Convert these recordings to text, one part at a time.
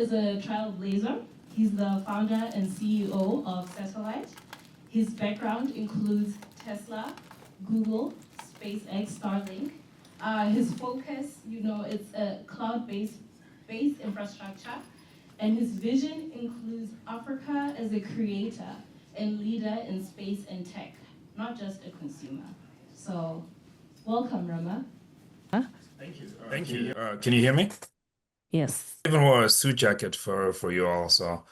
is a trailblazer. He's the founder and CEO of Satlyt. His background includes Tesla, Google, SpaceX, Starlink. His focus, it's a cloud-based infrastructure, and his vision includes Africa as a creator and leader in space and tech, not just a consumer. So, welcome, Rama. Thank you. Thank you. Can you hear me? Yes. I even wore a suit jacket for you all, so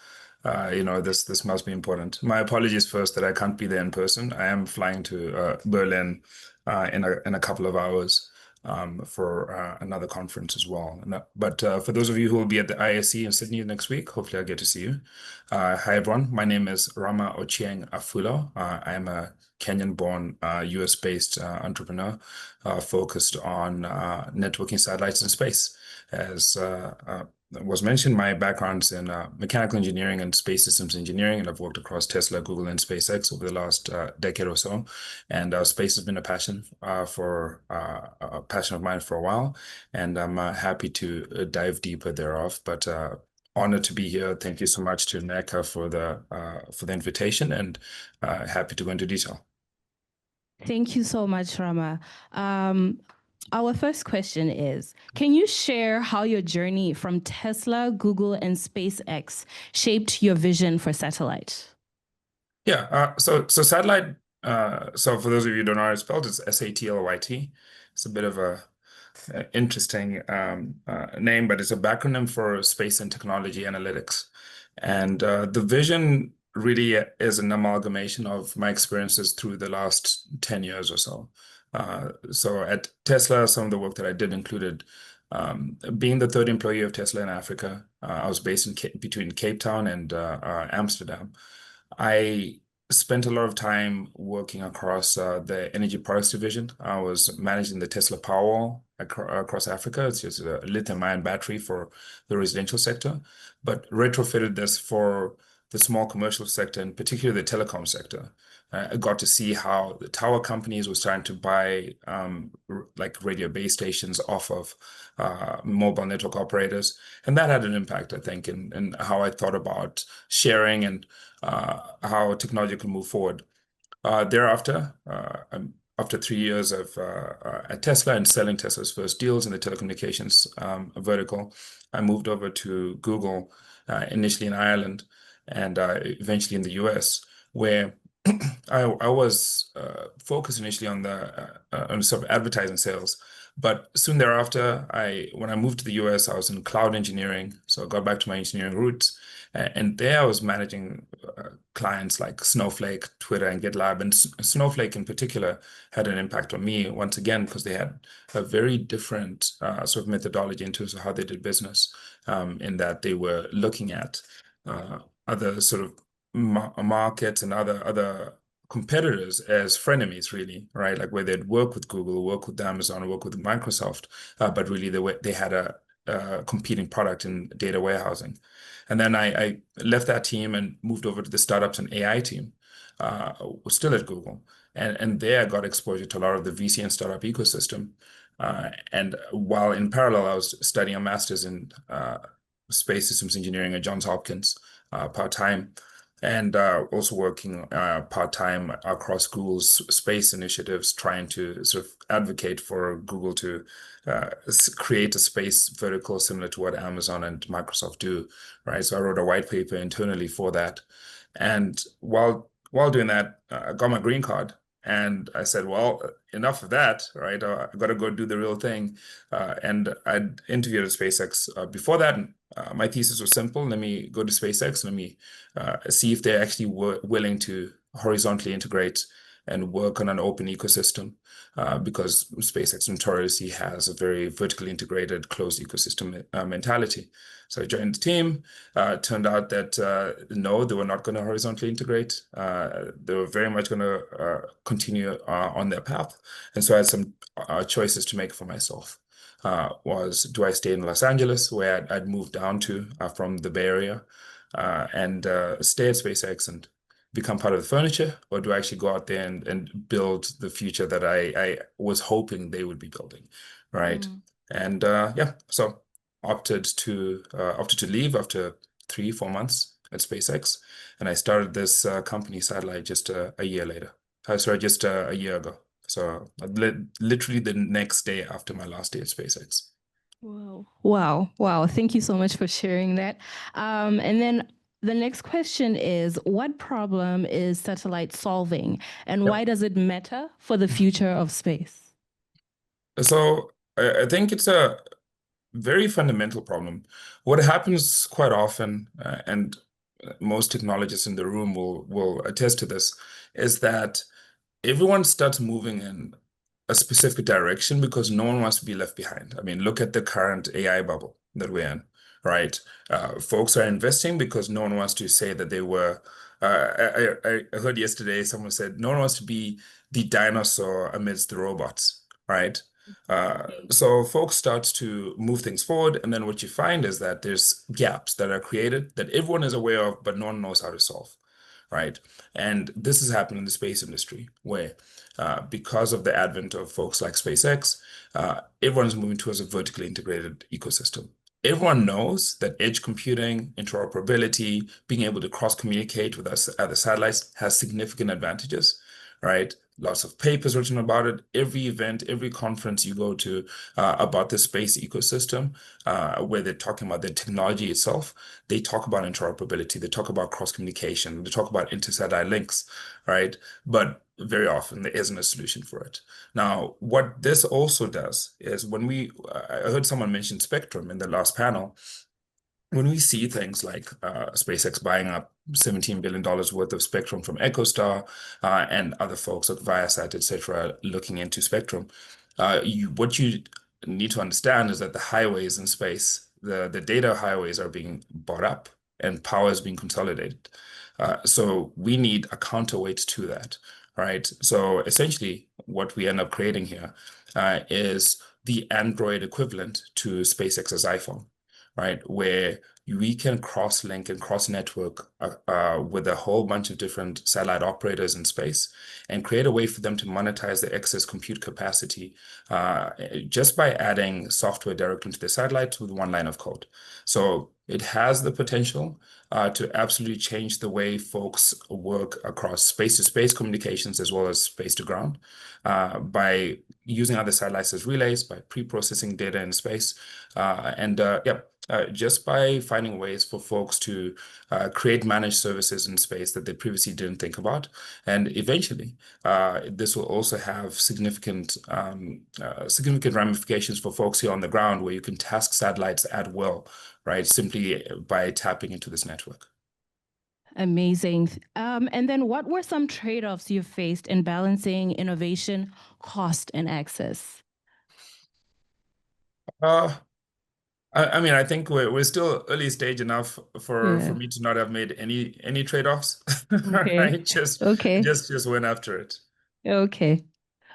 this must be important. My apologies first that I can't be there in person. I am flying to Berlin in a couple of hours for another conference as well. But for those of you who will be at the ISE in Sydney next week, hopefully I'll get to see you. Hi everyone, my name is Rama Afullo. I am a Kenyan-born US-based entrepreneur focused on networking satellites in space. As was mentioned, my background's in mechanical engineering and space systems engineering, and I've worked across Tesla, Google, and SpaceX over the last decade or so. And space has been a passion a passion of mine for a while, and I'm happy to dive deeper thereof. But honored to be here. Thank you so much to NECA for the invitation, and happy to go into detail. Thank you so much, Rama. Our first question is, can you share how your journey from Tesla, Google, and SpaceX shaped your vision for Satlyt? Yeah, so Satlyt, so for those of you who don't know how it's spelled, it's SATLYT. It's a bit of a interesting name, but it's a backronym for Space and Technology Analytics. And the vision really is an amalgamation of my experiences through the last 10 years or so. So at Tesla, some of the work that I did included being the third employee of Tesla in Africa. I was based between Cape Town and Amsterdam. I spent a lot of time working across the energy products division. I was managing the Tesla Powerwall across Africa. It's just a lithium-ion battery for the residential sector, but retrofitted this for the small commercial sector, and particularly the telecom sector. I got to see how the tower companies were starting to buy like radio base stations off of mobile network operators. And that had an impact, I think, in how I thought about sharing and how technology can move forward. Thereafter, after 3 years at Tesla and selling Tesla's first deals in the telecommunications vertical, I moved over to Google, initially in Ireland, and eventually in the US, where I was focused initially on sort of advertising sales. But soon thereafter, when I moved to the US, I was in cloud engineering. So I got back to my engineering roots. And there I was managing clients like Snowflake, Twitter, and GitLab. And Snowflake in particular had an impact on me once again, because they had a very different sort of methodology in terms of how they did business, in that they were looking at other sort of markets and other competitors as frenemies, really, right? Like where they'd work with Google, work with Amazon, work with Microsoft, but really they had a competing product in data warehousing. And then I left that team and moved over to the startups and AI team, still at Google. And there I got exposure to a lot of the VC and startup ecosystem. And while in parallel, I was studying a master's in space systems engineering at Johns Hopkins part-time, and also working part-time across Google's space initiatives, trying to sort of advocate for Google to create a space vertical similar to what Amazon and Microsoft do, right? So I wrote a white paper internally for that. And while doing that, I got my green card. And I said, well, enough of that, right? I've got to go do the real thing. And I'd interviewed at SpaceX before that. My thesis was simple. Let me go to SpaceX. Let me see if they're actually willing to horizontally integrate and work on an open ecosystem, because SpaceX notoriously has a very vertically integrated closed ecosystem mentality. So I joined the team. Turned out that no, they were not going to horizontally integrate. They were very much going to continue on their path. And so I had some choices to make for myself. Do I stay in Los Angeles, where I'd moved down to from the Bay Area, and stay at SpaceX and become part of the furniture, or do I actually go out there and build the future that I was hoping they would be building, right? And yeah, so opted to leave after 3, 4 months at SpaceX, and I started this company Satlyt just a year later. Sorry, just a year ago. So literally the next day after my last day at SpaceX. Wow. Wow. Wow. Thank you so much for sharing that. And then the next question is, what problem is Satlyt solving, and Yep. why does it matter for the future of space? So I think it's a very fundamental problem. What happens quite often, and most technologists in the room will attest to this, is that everyone starts moving in a specific direction because no one wants to be left behind. I mean, look at the current AI bubble that we're in, right? Folks are investing because no one wants to say that they were. I heard yesterday someone said no one wants to be the dinosaur amidst the robots, right? So folks start to move things forward, and then what you find is that there's gaps that are created that everyone is aware of, but no one knows how to solve, right? And this has happened in the space industry, where because of the advent of folks like SpaceX, everyone's moving towards a vertically integrated ecosystem. Everyone knows that edge computing, interoperability, being able to cross-communicate with us other satellites has significant advantages, right? Lots of papers written about it. Every event, every conference you go to about the space ecosystem, where they're talking about the technology itself, they talk about interoperability, they talk about cross-communication, they talk about inter-satellite links, right? But very often there isn't a solution for it. Now, what this also does is I heard someone mention spectrum in the last panel. When we see things like SpaceX buying up $17 billion worth of spectrum from EchoStar and other folks like Viasat, et cetera, looking into spectrum, what you need to understand is that the highways in space, the data highways are being bought up and power is being consolidated. So we need a counterweight to that, right? So essentially, what we end up creating here is the Android equivalent to SpaceX's iPhone, right? Where we can cross-link and cross-network with a whole bunch of different satellite operators in space and create a way for them to monetize the excess compute capacity just by adding software directly into the satellite with one line of code. So it has the potential to absolutely change the way folks work across space-to-space communications as well as space-to-ground by using other satellites as relays, by pre-processing data in space, just by finding ways for folks to create managed services in space that they previously didn't think about. And eventually, this will also have significant ramifications for folks here on the ground where you can task satellites at will, right? Simply by tapping into this network. Amazing. And then what were some trade-offs you faced in balancing innovation, cost, and access? Uh, I mean, I think we're still early stage enough for Yeah. me to not have made any trade-offs, Okay. right? Just Okay. just went after it. Okay.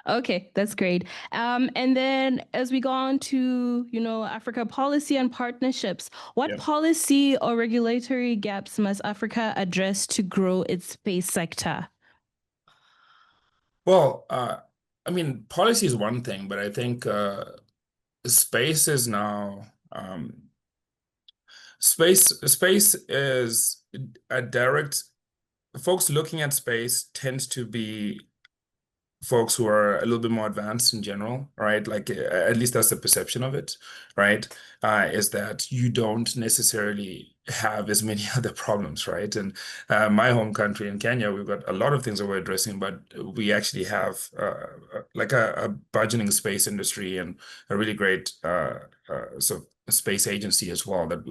Okay, that's great. And then as we go on to, Africa policy and partnerships, what Yeah. policy or regulatory gaps must Africa address to grow its space sector? Well, I mean, policy is one thing, but I think space is now space is a direct folks looking at space tends to be folks who are a little bit more advanced in general, right? Like at least that's the perception of it, right? Is that you don't necessarily have as many other problems, right? And my home country in Kenya, we've got a lot of things that we're addressing, but we actually have like a burgeoning space industry and a really great sort of space agency as well that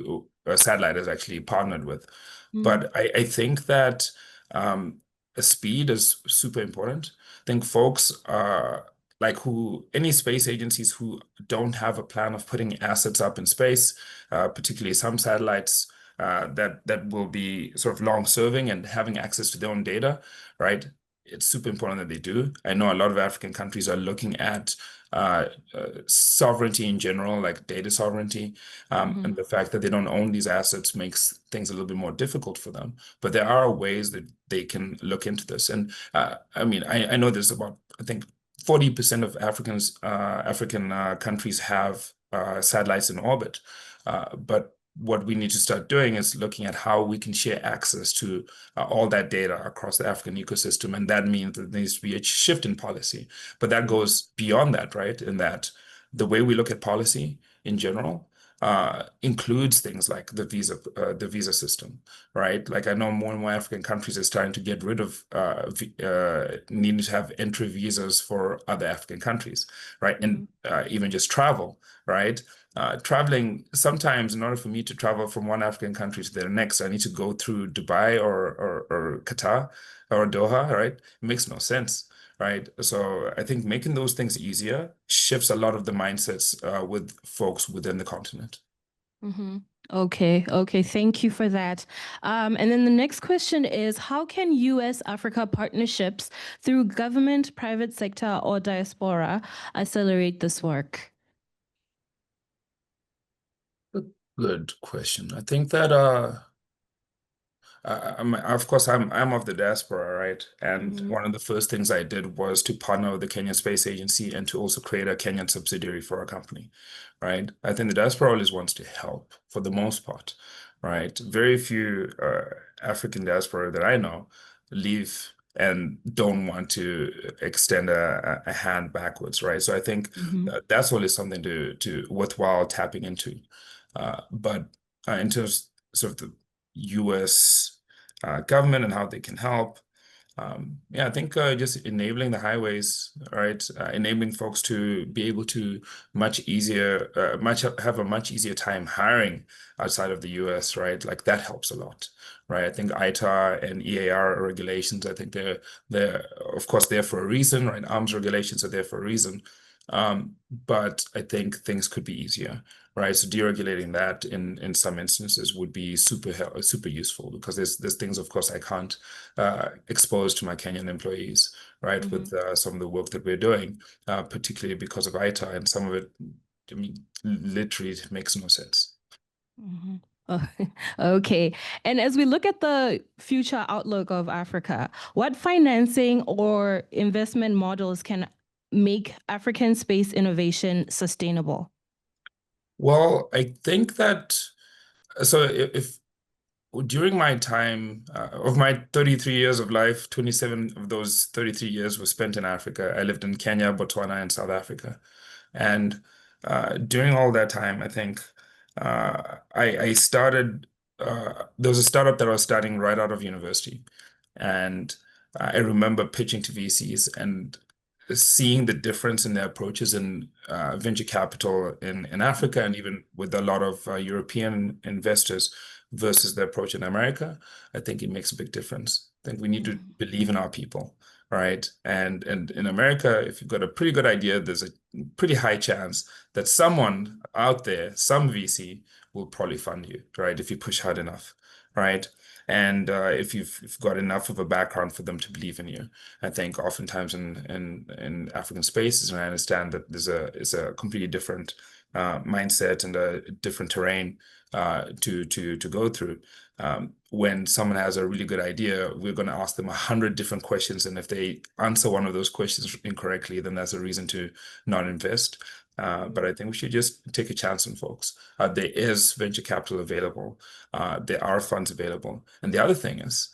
Satellite has actually partnered with. But I think that speed is super important. I think folks like any space agencies who don't have a plan of putting assets up in space, particularly some satellites that will be sort of long serving and having access to their own data, right? It's super important that they do. I know a lot of African countries are looking at sovereignty in general, like data sovereignty, and the fact that they don't own these assets makes things a little bit more difficult for them. But there are ways that they can look into this. And I mean, I know there's about, I think, 40% of African countries have satellites in orbit. But what we need to start doing is looking at how we can share access to all that data across the African ecosystem. And that means that there needs to be a shift in policy. But that goes beyond that, right? In that the way we look at policy in general includes things like the visa system, right? Like I know more and more African countries are starting to get rid of needing to have entry visas for other African countries, right? And even just travel, right? Traveling sometimes, in order for me to travel from one African country to the next, I need to go through Dubai or Qatar or Doha, right? It makes no sense, right? So I think making those things easier shifts a lot of the mindsets with folks within the continent. Okay, thank you for that. And then the next question is, how can U.S. Africa partnerships through government, private sector, or diaspora accelerate this work? Good question. I think that of course, I'm of the diaspora, right? And one of the first things I did was to partner with the Kenyan Space Agency and to also create a Kenyan subsidiary for our company, right? I think the diaspora always wants to help for the most part, right? Very few African diaspora that I know leave and don't want to extend a hand backwards, right? So I think that's always something to worthwhile tapping into. But in terms sort of the U.S. Government and how they can help, yeah, I think just enabling the highways, right? Enabling folks to be able to have a much easier time hiring outside of the US, right? Like that helps a lot, right? I think ITAR and EAR regulations, I think they're of course there for a reason, right? Arms regulations are there for a reason. But I think things could be easier, right? So deregulating that in some instances would be super useful because there's things, of course, I can't expose to my Kenyan employees, right? With some of the work that we're doing, particularly because of ITA, and some of it, I mean, literally makes no sense. Okay. And as we look at the future outlook of Africa, what financing or investment models can make African space innovation sustainable? Well, I think that so if during my time of my 33 years of life, 27 of those 33 years were spent in Africa. I lived in Kenya, Botswana, and South Africa. And during all that time, I think I started, there was a startup that I was starting right out of university. And I remember pitching to VCs and seeing the difference in their approaches in venture capital in Africa and even with a lot of European investors versus the approach in America. I think it makes a big difference. I think we need to believe in our people, right? And in America, if you've got a pretty good idea, there's a pretty high chance that someone out there, some VC, will probably fund you, right? If you push hard enough, right? And if you've got enough of a background for them to believe in you. I think oftentimes in African spaces, and I understand that is a completely different mindset and a different terrain to go through. When someone has a really good idea, we're going to ask them 100 different questions, and if they answer one of those questions incorrectly, then that's a reason to not invest. But I think we should just take a chance on folks. There is venture capital available. There are funds available. And the other thing is,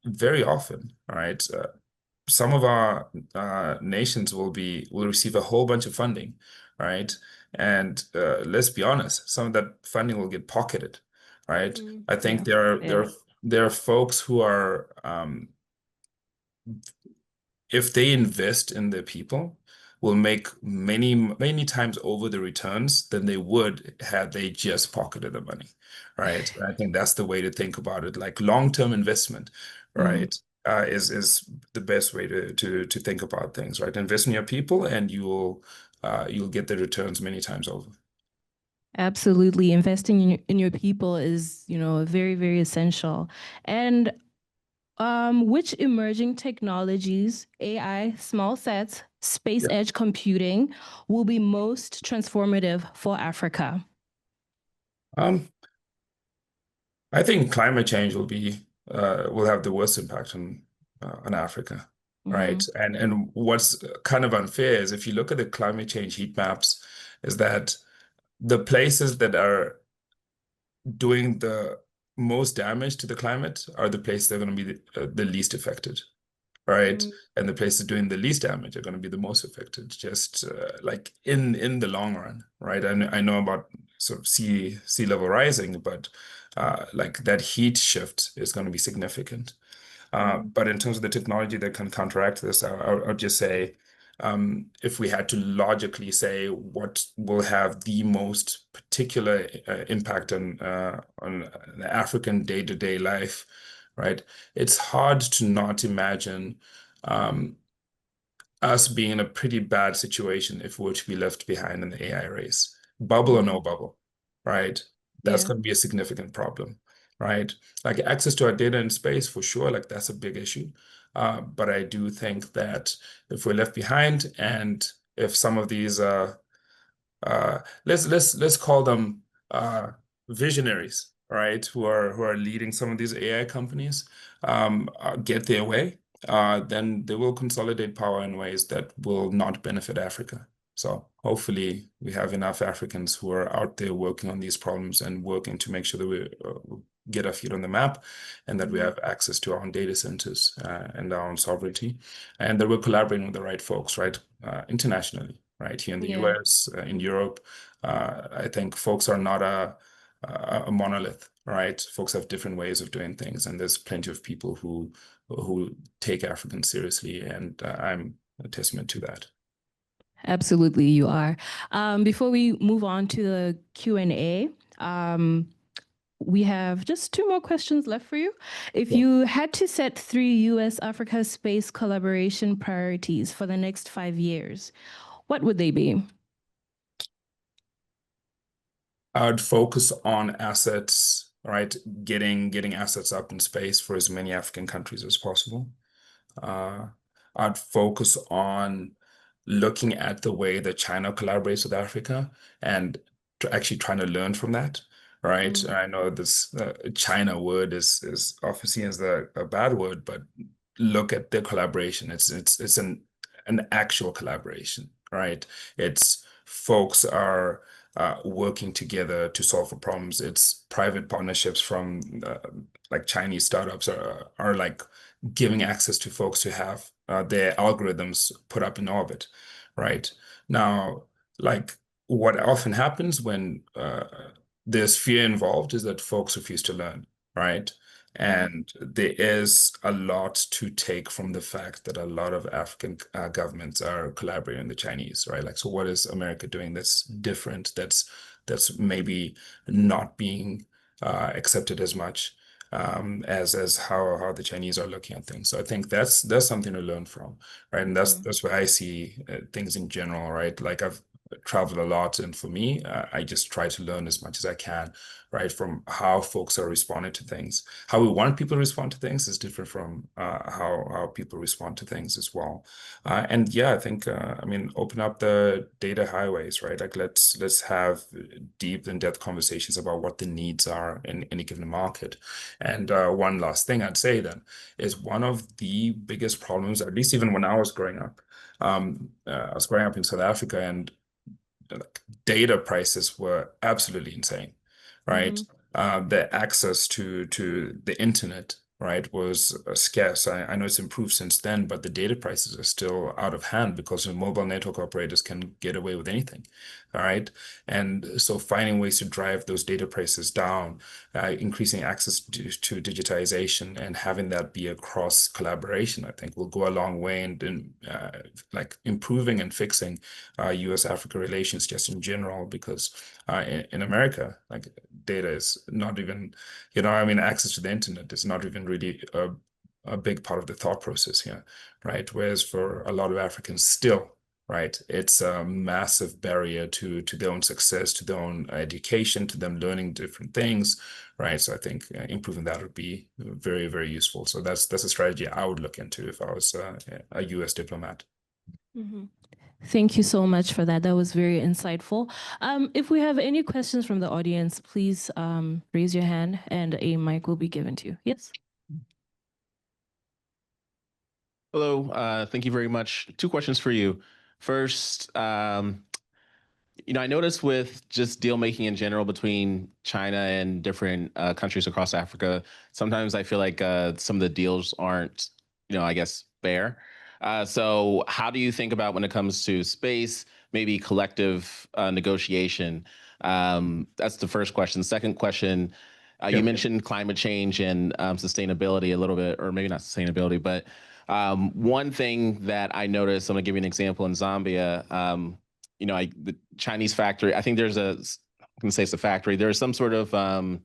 very often, all right, some of our nations will receive a whole bunch of funding, right? And let's be honest, some of that funding will get pocketed, right? I think there are folks who are if they invest in their people, will make many times over the returns than they would had they just pocketed the money, right? I think that's the way to think about it. Like long-term investment, right? Is the best way to think about things, right? Invest in your people, and you'll get the returns many times over. Absolutely. Investing in your people is, very, very essential. And which emerging technologies, AI, small sets, space edge computing, will be most transformative for Africa? I think climate change will have the worst impact on Africa, right? And what's kind of unfair is if you look at the climate change heat maps, is that the places that are doing the most damage to the climate are the places that are going to be the least affected, right? And the places doing the least damage are going to be the most affected, just like in the long run, right? I know about sort of sea level rising, but like that heat shift is going to be significant. But in terms of the technology that can counteract this, I'll just say, if we had to logically say what will have the most particular impact on the African day-to-day life, right? It's hard to not imagine um, us being in a pretty bad situation if we were to be left behind in the AI race. Bubble or no bubble, right? That's Yeah. going to be a significant problem, right? Like access to our data in space, for sure, like that's a big issue. But I do think that if we're left behind and if some of these let's call them visionaries, right? Who are leading some of these AI companies, get their way, then they will consolidate power in ways that will not benefit Africa. So hopefully we have enough Africans who are out there working on these problems and working to make sure that we get our feet on the map and that we have access to our own data centers and our own sovereignty, and that we're collaborating with the right folks, right? Internationally, right? Here in the Yeah. US, in Europe. I think folks are not a monolith, right? Folks have different ways of doing things, and there's plenty of people who take Africans seriously, and I'm a testament to that. Absolutely, you are. Before we move on to the Q&A, we have just 2 more questions left for you. If Yeah. you had to set 3 U.S. Africa space collaboration priorities for the next 5 years, what would they be? I would focus on assets, right? Getting assets up in space for as many African countries as possible. Uh, I'd focus on looking at the way that China collaborates with Africa and to actually trying to learn from that, right? I know this China word is often seen as a bad word, but look at their collaboration. It's an actual collaboration, right? It's folks are working together to solve for problems. It's private partnerships from like Chinese startups are like giving access to folks who have their algorithms put up in orbit, right? Now, like what often happens when there's fear involved is that folks refuse to learn, right? And there is a lot to take from the fact that a lot of African governments are collaborating with the Chinese, right? Like, so what is America doing that's different, that's maybe not being accepted as much as how the Chinese are looking at things. So I think that's something to learn from, right? And that's where I see things in general, right? Like I've traveled a lot, and for me, I just try to learn as much as I can, right? From how folks are responding to things. How we want people to respond to things is different from how people respond to things as well. And yeah, I think I mean, open up the data highways, right? Like let's have deep in-depth conversations about what the needs are in any given market. And one last thing I'd say then is one of the biggest problems, at least even when I was growing up, I was growing up in South Africa, and like data prices were absolutely insane, right? The access to the internet, right, was scarce. I know it's improved since then, but the data prices are still out of hand because the mobile network operators can get away with anything, all right? And so finding ways to drive those data prices down, increasing access to digitization and having that be a cross collaboration, I think will go a long way in like improving and fixing U.S. Africa relations just in general, because in America, like data is not even, I mean, access to the internet is not even really a big part of the thought process here, right? Whereas for a lot of Africans still, right, it's a massive barrier to their own success, to their own education, to them learning different things, right? So I think improving that would be very, very useful. So that's a strategy I would look into if I was a U.S. diplomat. Thank you so much for that. That was very insightful. If we have any questions from the audience, please raise your hand and a mic will be given to you. Yes. Hello, thank you very much. 2 questions for you. First, I noticed with just deal making in general between China and different countries across Africa, sometimes I feel like some of the deals aren't, I guess, fair. So how do you think about when it comes to space, maybe collective negotiation? That's the first question. Second question, you mentioned climate change and sustainability a little bit, or maybe not sustainability, but one thing that I noticed, I'm gonna give you an example in Zambia. The Chinese factory, I think I'm gonna say it's a factory. There's some sort of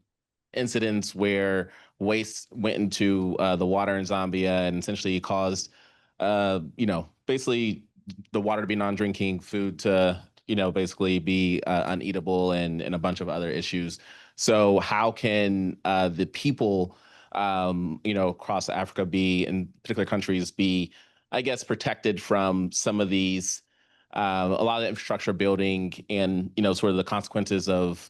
incidents where waste went into the water in Zambia and essentially caused, basically the water to be non-drinking, food to, basically be uneatable and a bunch of other issues. So how can the people, across Africa in particular countries be, I guess, protected from some of these, a lot of infrastructure building and, sort of the consequences of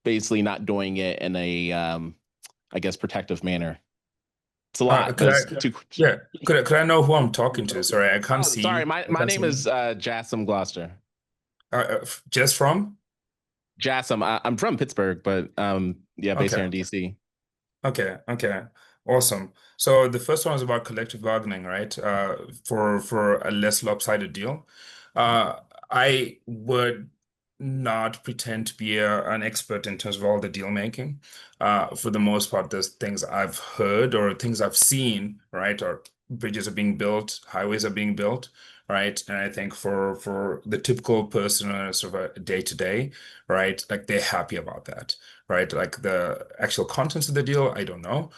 basically not doing it in a, I guess, protective manner? It's a lot. Could I know who I'm talking to? Sorry, I can't see. Sorry, my name is Jassam Gloucester. Just from? Jassam. I'm from Pittsburgh, but based here in DC. Okay. Awesome. So the first one was about collective bargaining, right? For a less lopsided deal. I would not pretend to be an expert in terms of all the deal making. For the most part, there's things I've heard or things I've seen, right? Or bridges are being built, highways are being built, right? And I think for the typical person on a sort of a day to day, right? Like they're happy about that, right? Like the actual contents of the deal, I don't know.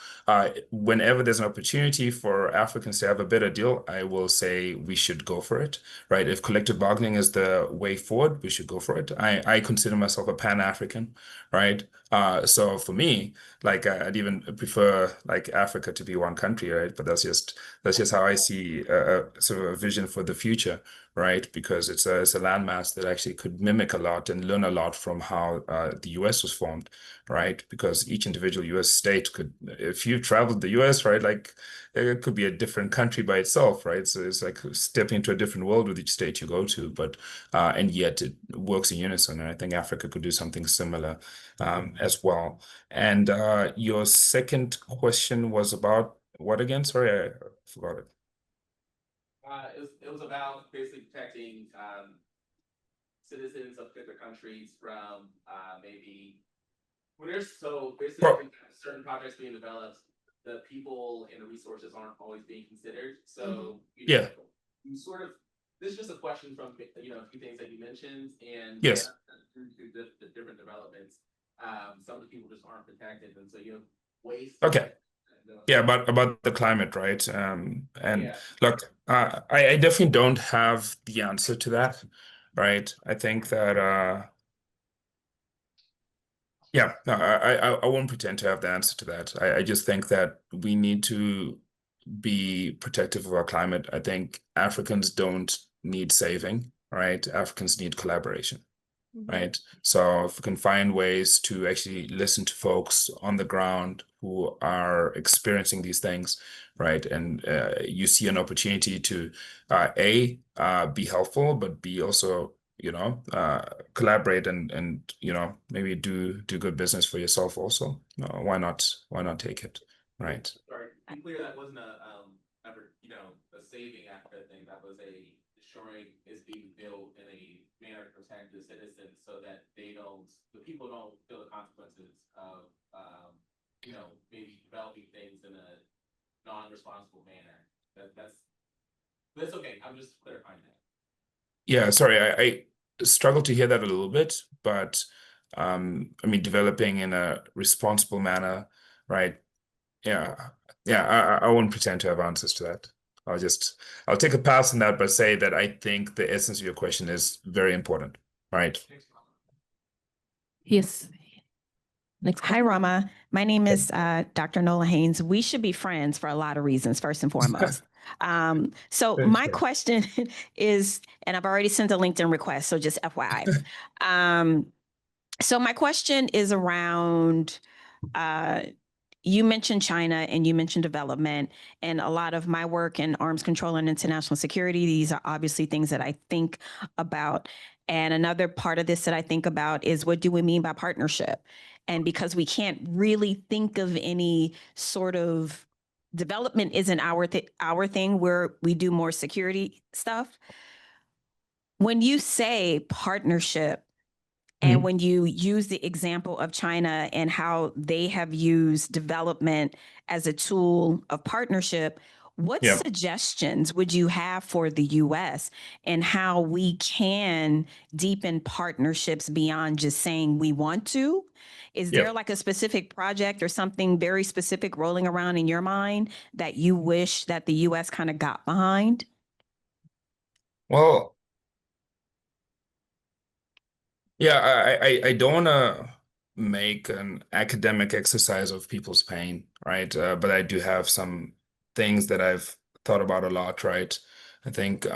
Whenever there's an opportunity for Africans to have a better deal, I will say we should go for it, right? If collective bargaining is the way forward, we should go for it. I consider myself a Pan-African, right? So for me, like I'd even prefer like Africa to be one country, right? But that's just how I see sort of a vision for the future, right? Because it's a landmass that actually could mimic a lot and learn a lot from how the US was formed, right? Because each individual US state could, if you traveled the US, right, like it could be a different country by itself, right? So it's like stepping into a different world with each state you go to, but and yet it works in unison. And I think Africa could do something similar as well. And your second question was about what again? Sorry, I forgot it. It was about basically protecting citizens of particular countries from maybe when there's basically certain projects being developed, the people and the resources aren't always being considered. So you sort of, this is just a question from a few things that you mentioned and through the different developments, some of the people just aren't protected, and so you have waste. Okay. Yeah, about the climate, right? Look, I definitely don't have the answer to that, right? I think that I won't pretend to have the answer to that. I just think that we need to be protective of our climate. I think Africans don't need saving, right? Africans need collaboration. Right. So if we can find ways to actually listen to folks on the ground who are experiencing these things, right? And you see an opportunity to be helpful, but B also, collaborate and maybe do good business for yourself also. No, why not take it? Right. Sorry, to be clear, that wasn't ever, a saving Africa thing. That was a ensuring is being built in a manner to protect the citizens so that the people don't feel the consequences of, maybe developing things in a non-responsible manner. That's okay. I'm just clarifying that. Yeah, sorry, I struggle to hear that a little bit, but I mean, developing in a responsible manner, right? Yeah, I won't pretend to have answers to that. I'll take a pass on that, but say that I think the essence of your question is very important, right? Yes. Hi, Rama. My name is Dr. Nola Haynes. We should be friends for a lot of reasons, first and foremost. So my question is, and I've already sent a LinkedIn request, so just FYI. So my question is around you mentioned China and you mentioned development, and a lot of my work in arms control and international security, these are obviously things that I think about. And another part of this that I think about is, what do we mean by partnership? And because we can't really think of any sort of development isn't our thing, where we do more security stuff. When you say partnership, and when you use the example of China and how they have used development as a tool of partnership, what suggestions would you have for the U.S. and how we can deepen partnerships beyond just saying we want to? Is there like a specific project or something very specific rolling around in your mind that you wish that the U.S. kind of got behind? Well, yeah, I don't want to make an academic exercise of people's pain, right? But I do have some things that I've thought about a lot, right? I think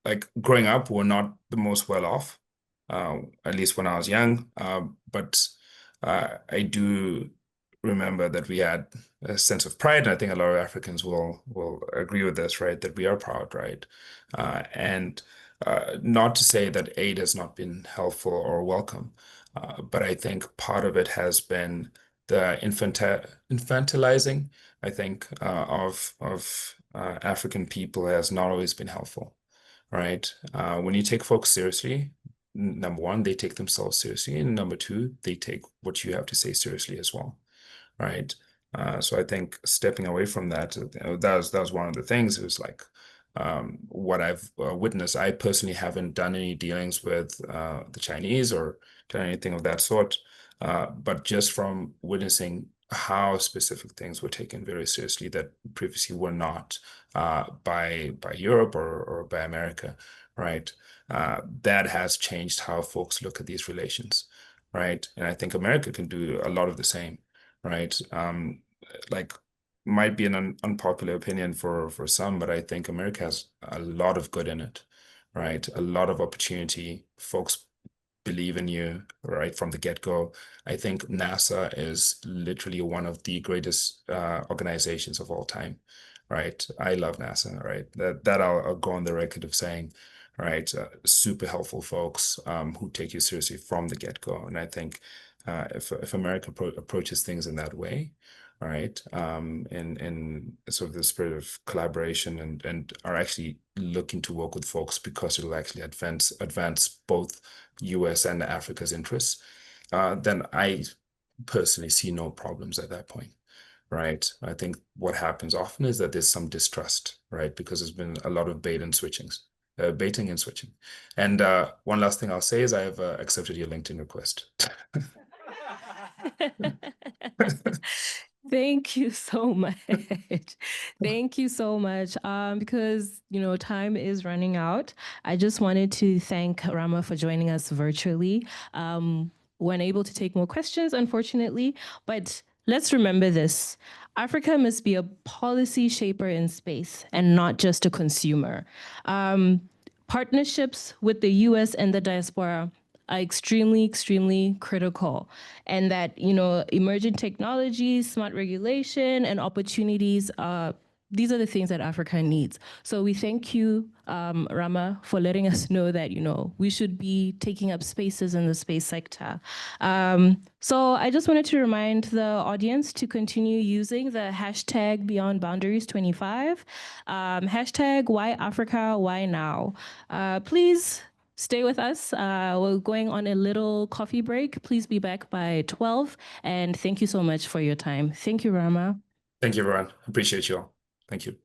like growing up, we're not the most well off, at least when I was young. But I do remember that we had a sense of pride, and I think a lot of Africans will agree with this, right? That we are proud, right? And not to say that aid has not been helpful or welcome, but I think part of it has been the infantilizing, I think, of African people has not always been helpful, right? When you take folks seriously, number one, they take themselves seriously, and number two, they take what you have to say seriously as well, right? So I think stepping away from that, that was one of the things. It was like what I've witnessed. I personally haven't done any dealings with the Chinese or done anything of that sort, but just from witnessing how specific things were taken very seriously that previously were not by Europe or by America, right? That has changed how folks look at these relations, right? And I think America can do a lot of the same, right? Like, might be an unpopular opinion for some, but I think America has a lot of good in it, right? A lot of opportunity. Folks believe in you right from the get-go. I think NASA is literally one of the greatest organizations of all time, right? I love NASA, right? That I'll go on the record of saying, right? Super helpful folks who take you seriously from the get-go. And I think if America approaches things in that way, all right, in sort of the spirit of collaboration and are actually looking to work with folks because it'll actually advance both U.S. and Africa's interests, then I personally see no problems at that point, right? I think what happens often is that there's some distrust, right? Because there's been a lot of baiting and switching. And one last thing I'll say is I have accepted your LinkedIn request. Thank you so much. Thank you so much. Because, time is running out. I just wanted to thank Rama for joining us virtually. Weren't able to take more questions, unfortunately, but let's remember this. Africa must be a policy shaper in space and not just a consumer. Partnerships with the U.S. and the diaspora are extremely, extremely critical. And that, emerging technologies, smart regulation, and opportunities these are the things that Africa needs. So we thank you, Rama, for letting us know that, we should be taking up spaces in the space sector. So I just wanted to remind the audience to continue using the hashtag #BeyondBoundaries25, hashtag Why Africa, Why Now. Please stay with us. We're going on a little coffee break. Please be back by 12. And thank you so much for your time. Thank you, Rama. Thank you, everyone. Appreciate you all. Thank you.